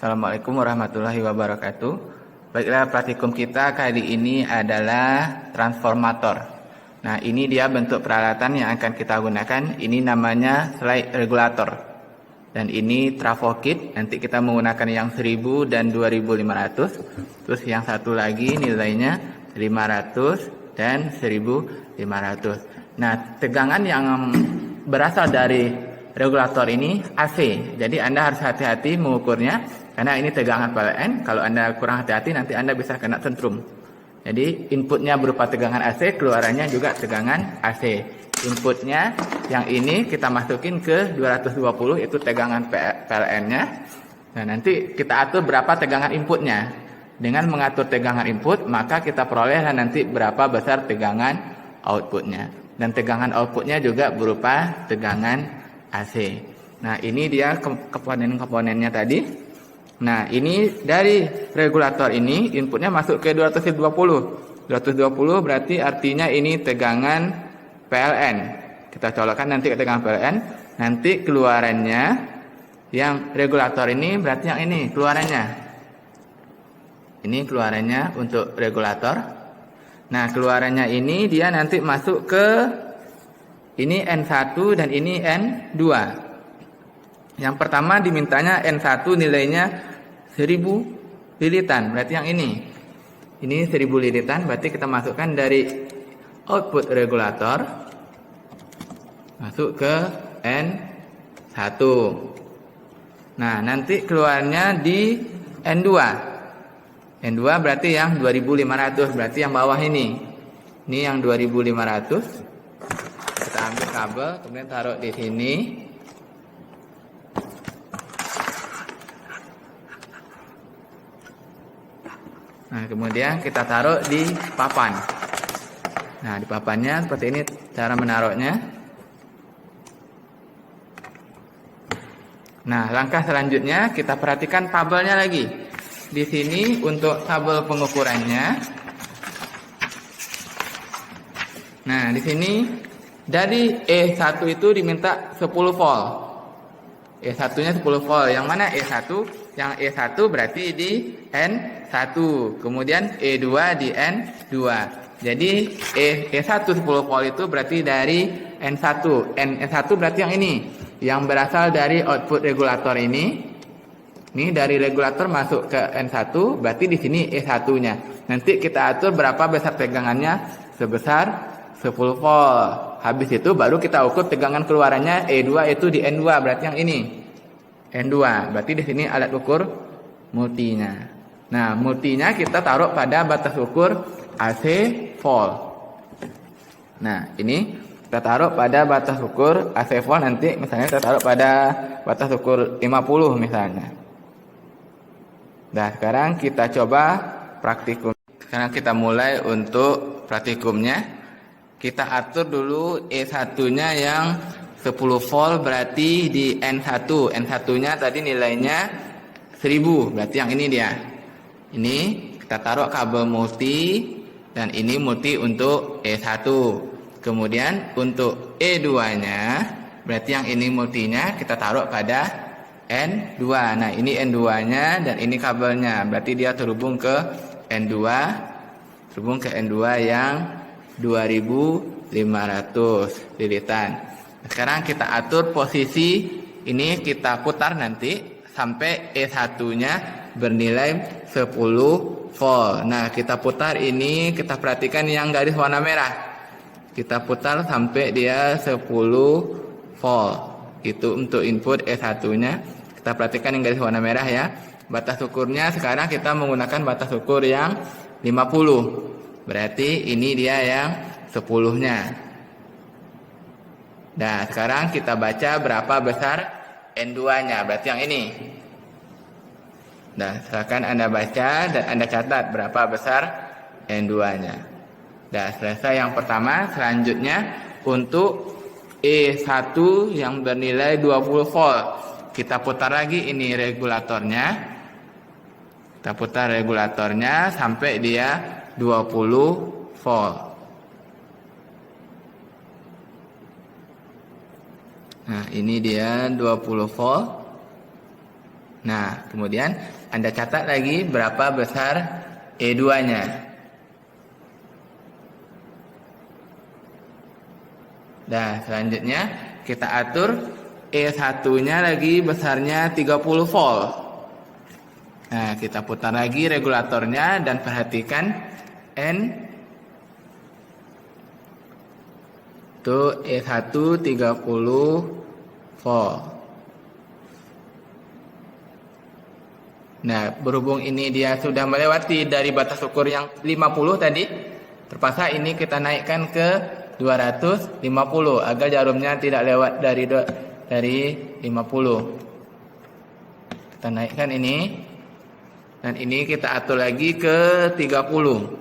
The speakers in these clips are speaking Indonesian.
Assalamualaikum warahmatullahi wabarakatuh. Baiklah, praktikum kita kali ini adalah transformator. Nah, ini dia bentuk peralatan yang akan kita gunakan. Ini namanya slide regulator. Dan ini trafo kit. Nanti kita menggunakan yang 1000 dan 2500. Terus yang satu lagi nilainya 500 dan 1500. Nah, tegangan yang berasal dari regulator ini AC. Jadi Anda harus hati-hati mengukurnya. Karena ini tegangan PLN, kalau Anda kurang hati-hati nanti Anda bisa kena tentrum. Jadi inputnya berupa tegangan AC, keluarannya juga tegangan AC. Inputnya yang ini kita masukin ke 220, itu tegangan PLN-nya. Nah, nanti kita atur berapa tegangan inputnya. Dengan mengatur tegangan input, maka kita peroleh nanti berapa besar tegangan outputnya. Dan tegangan outputnya juga berupa tegangan AC. Nah, ini dia komponen-komponennya tadi. Nah, ini dari regulator ini inputnya masuk ke 220. 220 berarti artinya ini tegangan PLN. Kita colokkan nanti ke tegangan PLN. Nanti keluarannya yang regulator ini berarti yang ini keluarannya. Ini keluarannya untuk regulator. Nah, keluarannya ini dia nanti masuk ke ini N1 dan ini N2. Yang pertama dimintanya N1 nilainya 1000 lilitan, berarti yang ini. Ini 1000 lilitan, berarti kita masukkan dari output regulator masuk ke N1. Nah, nanti keluarnya di N2. N2 berarti yang 2500, berarti yang bawah ini. Ini yang 2500. Kita ambil kabel, kemudian taruh di sini. Nah, kemudian kita taruh di papan. Nah, di papannya seperti ini cara menaruhnya. Nah, langkah selanjutnya kita perhatikan tabelnya lagi. Di sini untuk tabel pengukurannya. Nah, di sini dari E1 itu diminta 10 volt. E1-nya 10 volt. Yang mana E1? Yang E1 berarti di N1. Kemudian E2 di N2. Jadi E1 10 volt itu berarti dari N1. N1 berarti yang ini. Yang berasal dari output regulator ini. Ini dari regulator masuk ke N1. Berarti di sini E1-nya. Nanti kita atur berapa besar tegangannya. Sebesar 10 volt. Habis itu baru kita ukur tegangan keluarannya E2 itu di N2, berarti yang ini. N2, berarti di sini alat ukur multinya. Nah, multinya kita taruh pada batas ukur AC volt. Nah, ini kita taruh pada batas ukur AC volt, nanti misalnya kita taruh pada batas ukur 50 misalnya. Nah, sekarang kita coba praktikum. Sekarang kita mulai untuk praktikumnya. Kita atur dulu E1-nya yang 10 volt berarti di N1. N1-nya tadi nilainya 1000, berarti yang ini dia. Ini kita taruh kabel multi dan ini multi untuk E1. Kemudian untuk E2-nya berarti yang ini multinya kita taruh pada N2. Nah, ini N2-nya dan ini kabelnya. Berarti dia terhubung ke N2. Terhubung ke N2 yang 2500 lilitan. Sekarang kita atur posisi ini, kita putar nanti sampai E1-nya bernilai 10 volt. Nah, kita putar ini, kita perhatikan yang garis warna merah. Kita putar sampai dia 10 volt. Itu untuk input E1-nya. Kita perhatikan yang garis warna merah ya. Batas ukurnya sekarang kita menggunakan batas ukur yang 50. Berarti ini dia yang 10-nya. Nah, sekarang kita baca berapa besar N2-nya. Berarti yang ini. Nah, silakan Anda baca dan Anda catat berapa besar N2-nya. Nah, selesai yang pertama. Selanjutnya untuk E1 yang bernilai 20 volt. Kita putar lagi ini regulatornya. Kita putar regulatornya sampai dia 20 volt. Nah, ini dia 20 volt. Nah, kemudian Anda catat lagi berapa besar E2-nya. Nah, selanjutnya kita atur E1-nya lagi besarnya 30 volt. Nah, kita putar lagi regulatornya dan perhatikan N itu E1 30 volt. Nah, berhubung ini dia sudah melewati dari batas ukur yang 50 tadi, terpaksa ini kita naikkan ke 250 agar jarumnya tidak lewat dari 50. Kita naikkan ini. Dan ini kita atur lagi ke 30.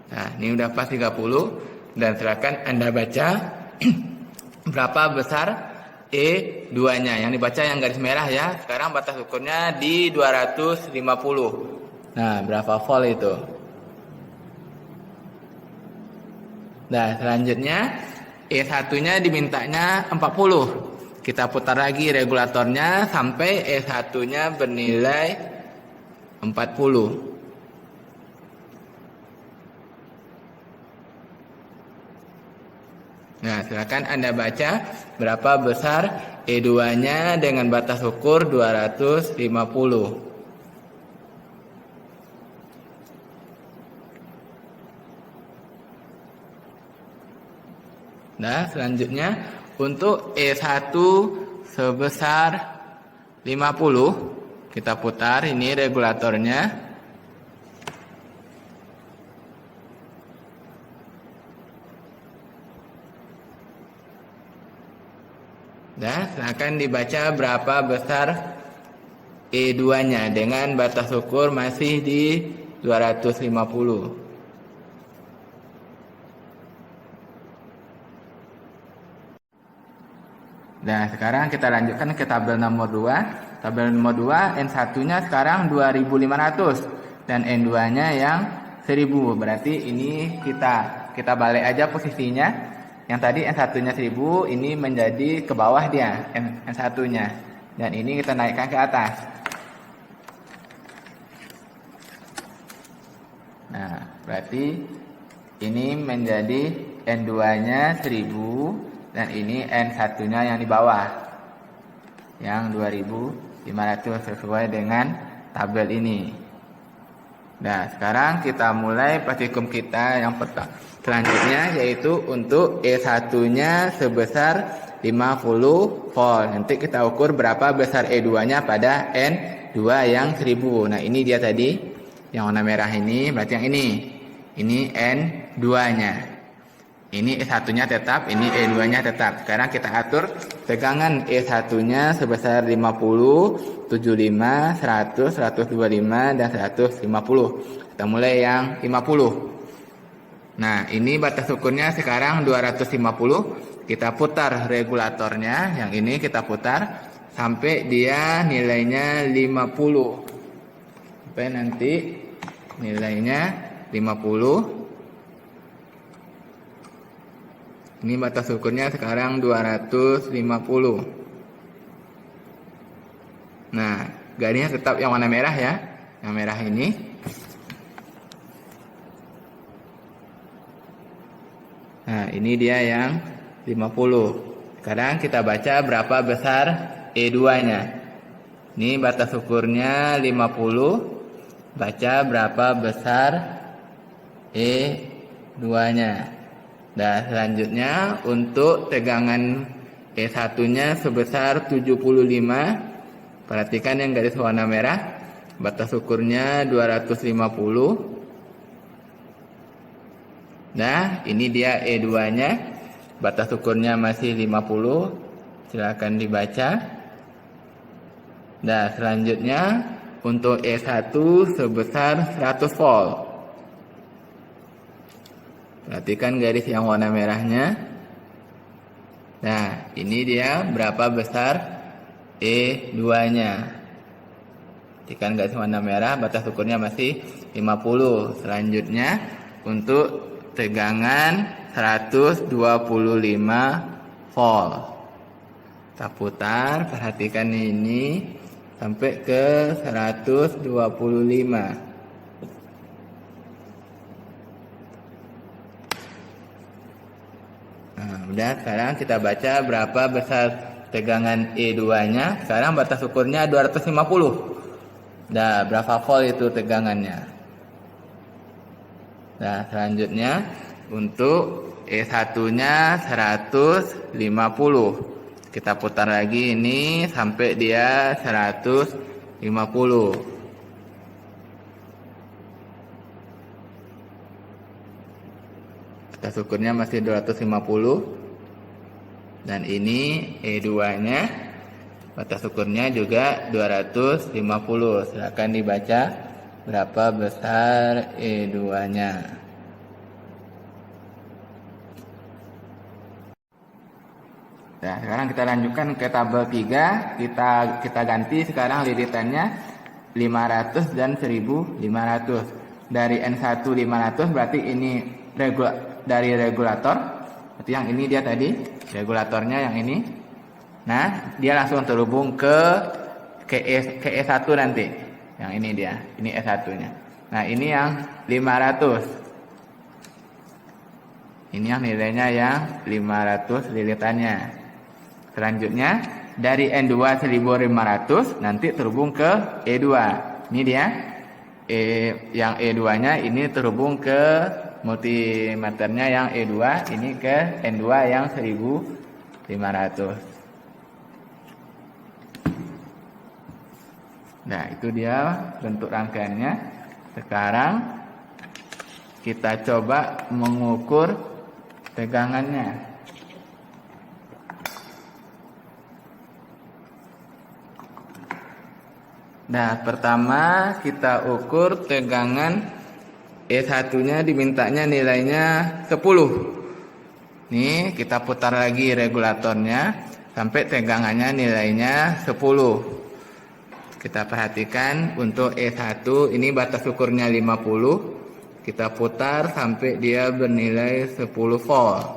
Nah, ini udah pas 30 dan silakan Anda baca berapa besar E2-nya. Yang dibaca yang garis merah ya. Sekarang batas ukurnya di 250. Nah, berapa volt itu? Nah, selanjutnya E1-nya dimintanya 40. Kita putar lagi regulatornya sampai E1-nya bernilai 40. Nah, silakan Anda baca berapa besar E2-nya dengan batas ukur 250. Nah, selanjutnya untuk E1 sebesar 50, kita putar ini regulatornya. Nah, silakan dibaca berapa besar E2-nya dengan batas ukur masih di 250. Nah, sekarang kita lanjutkan ke tabel nomor 2. Tabel nomor 2, N1-nya sekarang 2500 dan N2-nya yang 1000. Berarti ini kita balik aja posisinya. Yang tadi N1-nya 1000, ini menjadi ke bawah dia N1-nya. Dan ini kita naikkan ke atas. Nah, berarti ini menjadi N2-nya 1000. Dan ini N1-nya yang di bawah, yang 2500 sesuai dengan tabel ini. Nah, sekarang kita mulai praktikum kita yang pertama. Selanjutnya yaitu untuk E1-nya sebesar 50 volt. Nanti kita ukur berapa besar E2-nya pada N2 yang 1000. Nah, ini dia tadi yang warna merah ini, berarti yang ini. Ini N2-nya. Ini E1-nya tetap, ini E2-nya tetap. Sekarang kita atur tegangan E1-nya sebesar 50, 75, 100, 125, dan 150. Kita mulai yang 50. Nah, ini batas ukurnya sekarang 250. Kita putar regulatornya, yang ini kita putar sampai dia nilainya 50. Sampai nanti nilainya 50. Ini batas ukurnya sekarang 250. Nah, garisnya tetap yang warna merah ya. Yang merah ini. Nah, ini dia yang 50. Sekarang kita baca berapa besar E2-nya. Ini batas ukurnya 50. Baca berapa besar E2-nya. Nah, selanjutnya untuk tegangan E1-nya sebesar 75. Perhatikan yang garis warna merah. Batas ukurnya 250. Nah, ini dia E2-nya. Batas ukurnya masih 50. Silakan dibaca. Nah, selanjutnya untuk E1 sebesar 100 volt. Perhatikan garis yang warna merahnya. Nah, ini dia berapa besar E2-nya. Perhatikan garis warna merah, batas ukurnya masih 50. Selanjutnya untuk tegangan 125 volt. Kita putar, perhatikan ini sampai ke 125. Nah, udah, sekarang kita baca berapa besar tegangan E2-nya. Sekarang batas ukurnya 250. Nah, berapa volt itu tegangannya? Nah, selanjutnya untuk E1-nya 150. Kita putar lagi ini sampai dia 150. Batas ukurnya masih 250. Dan ini E2-nya, batas ukurnya juga 250. Silakan dibaca berapa besar E2-nya. Nah, sekarang kita lanjutkan ke tabel 3. Kita ganti sekarang liritannya 500 dan 1500. Dari N1 500 berarti ini dari regulator. Berarti yang ini dia tadi, regulatornya yang ini. Nah, dia langsung terhubung ke E1 nanti. Yang ini dia, ini E1-nya. Nah, ini yang 500. Ini yang nilainya yang 500 lilitannya. Selanjutnya dari N2 1500 nanti terhubung ke E2. Ini dia. Yang E2-nya ini terhubung ke multimeternya yang E2, ini ke N2 yang 1500. Nah, itu dia bentuk rangkaiannya. Sekarang kita coba mengukur tegangannya. Nah, pertama kita ukur tegangan E1-nya, dimintanya nilainya 10. Nih, kita putar lagi regulatornya sampai tegangannya nilainya 10. Kita perhatikan untuk E1 ini batas ukurnya 50. Kita putar sampai dia bernilai 10 volt.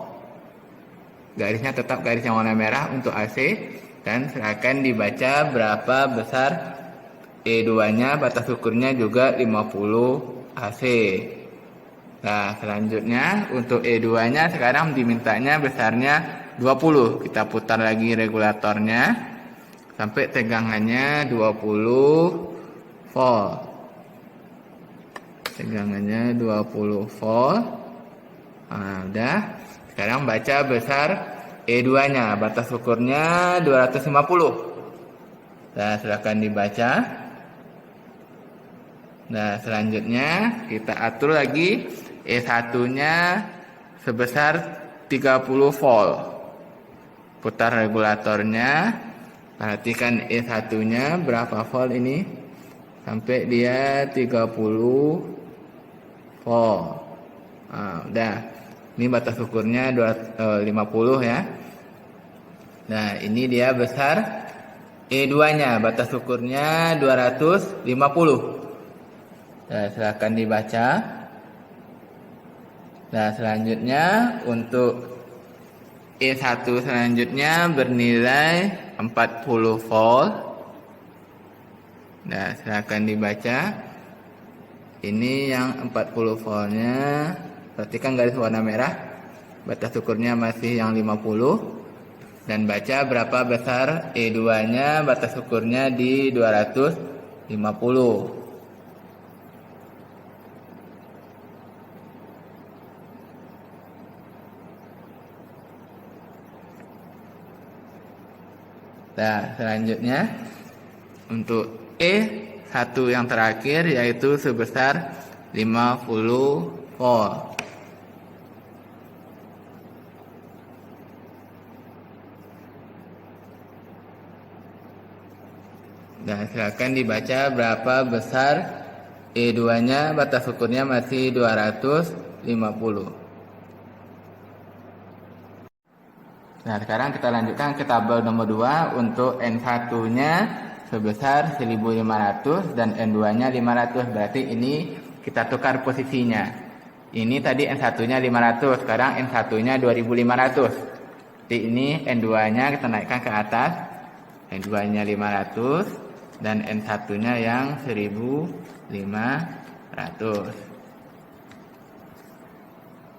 Garisnya tetap garis yang warna merah untuk AC. Dan silakan dibaca berapa besar E2-nya, batas ukurnya juga 50 AC. Nah, selanjutnya untuk E2-nya sekarang dimintanya besarnya 20. Kita putar lagi regulatornya sampai tegangannya 20 volt. Tegangannya 20 volt. Nah, udah. Sekarang baca besar E2-nya, batas ukurnya 250. Nah, silakan dibaca. Nah, selanjutnya kita atur lagi E1-nya sebesar 30 volt. Putar regulatornya. Perhatikan E1-nya berapa volt ini. Sampai dia 30 volt. Nah, udah. Ini batas ukurnya 50 ya. Nah, ini dia besar E2-nya. Batas ukurnya 250. Nah, silakan dibaca. Nah, selanjutnya untuk E1 selanjutnya bernilai 40 volt. Nah, silakan dibaca. Ini yang 40 voltnya. Perhatikan garis warna merah. Batas ukurnya masih yang 50. Dan baca berapa besar E2-nya, batas ukurnya di 250. Nah, selanjutnya untuk E1 yang terakhir yaitu sebesar 50 volt. Nah, silakan dibaca berapa besar E2-nya, batas ukurnya masih 250. Nah, sekarang kita lanjutkan ke tabel nomor 2 untuk N1-nya sebesar 1500 dan N2-nya 500. Berarti ini kita tukar posisinya. Ini tadi N1-nya 500, sekarang N1-nya 2500. Di ini N2-nya kita naikkan ke atas. N2-nya 500 dan N1-nya yang 1500.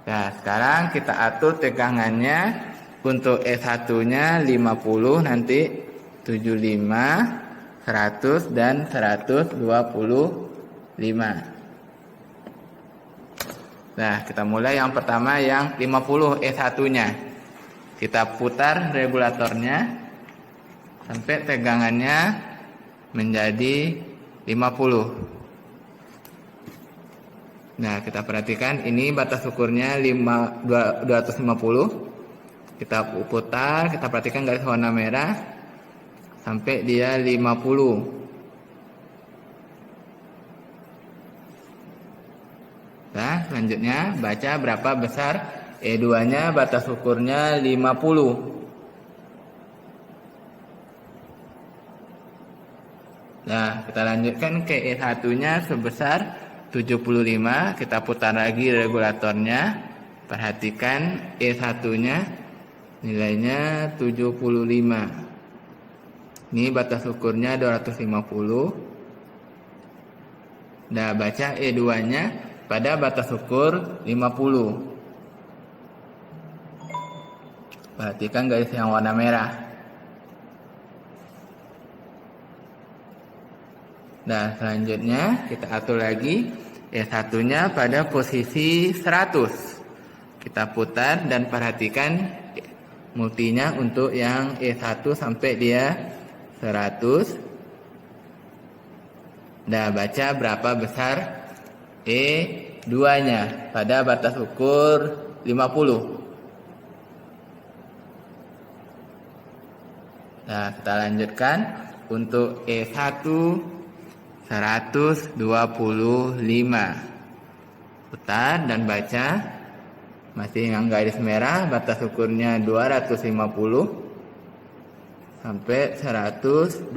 Nah, sekarang kita atur tegangannya. Untuk E1-nya 50, nanti 75, 100 dan 125. Nah, kita mulai yang pertama yang 50 E1-nya. Kita putar regulatornya sampai tegangannya menjadi 50. Nah, kita perhatikan ini batas ukurnya 250. Kita putar, kita perhatikan garis warna merah sampai dia 50. Nah, selanjutnya baca berapa besar E2-nya, batas ukurnya 50. Nah, kita lanjutkan ke E1-nya sebesar 75. Kita putar lagi regulatornya. Perhatikan E1-nya nilainya 75. Ini batas ukurnya 250. Nah, baca E2-nya pada batas ukur 50. Perhatikan garis yang warna merah. Nah, selanjutnya kita atur lagi E1-nya pada posisi 100. Kita putar dan perhatikan multinya untuk yang E1 sampai dia 100. Nah, baca berapa besar E2-nya pada batas ukur 50. Nah, kita lanjutkan untuk E1 125. Putar dan baca. Masih yang garis merah, batas ukurnya 250 sampai 125.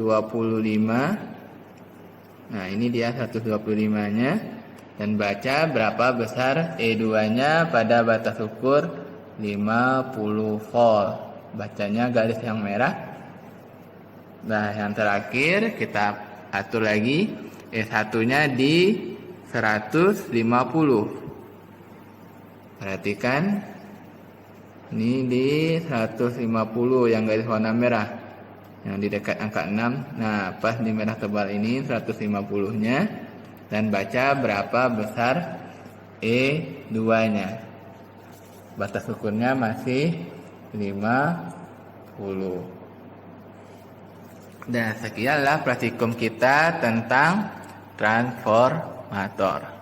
Nah, ini dia 125-nya. Dan baca berapa besar E2-nya pada batas ukur 50 volt. Bacanya garis yang merah. Nah, yang terakhir kita atur lagi E1-nya di 150. Perhatikan, ini di 150 yang garis warna merah, yang di dekat angka 6. Nah, pas di merah tebal ini 150-nya. Dan baca berapa besar E2-nya. Batas ukurnya masih 50. Dan sekianlah praktikum kita tentang transformator.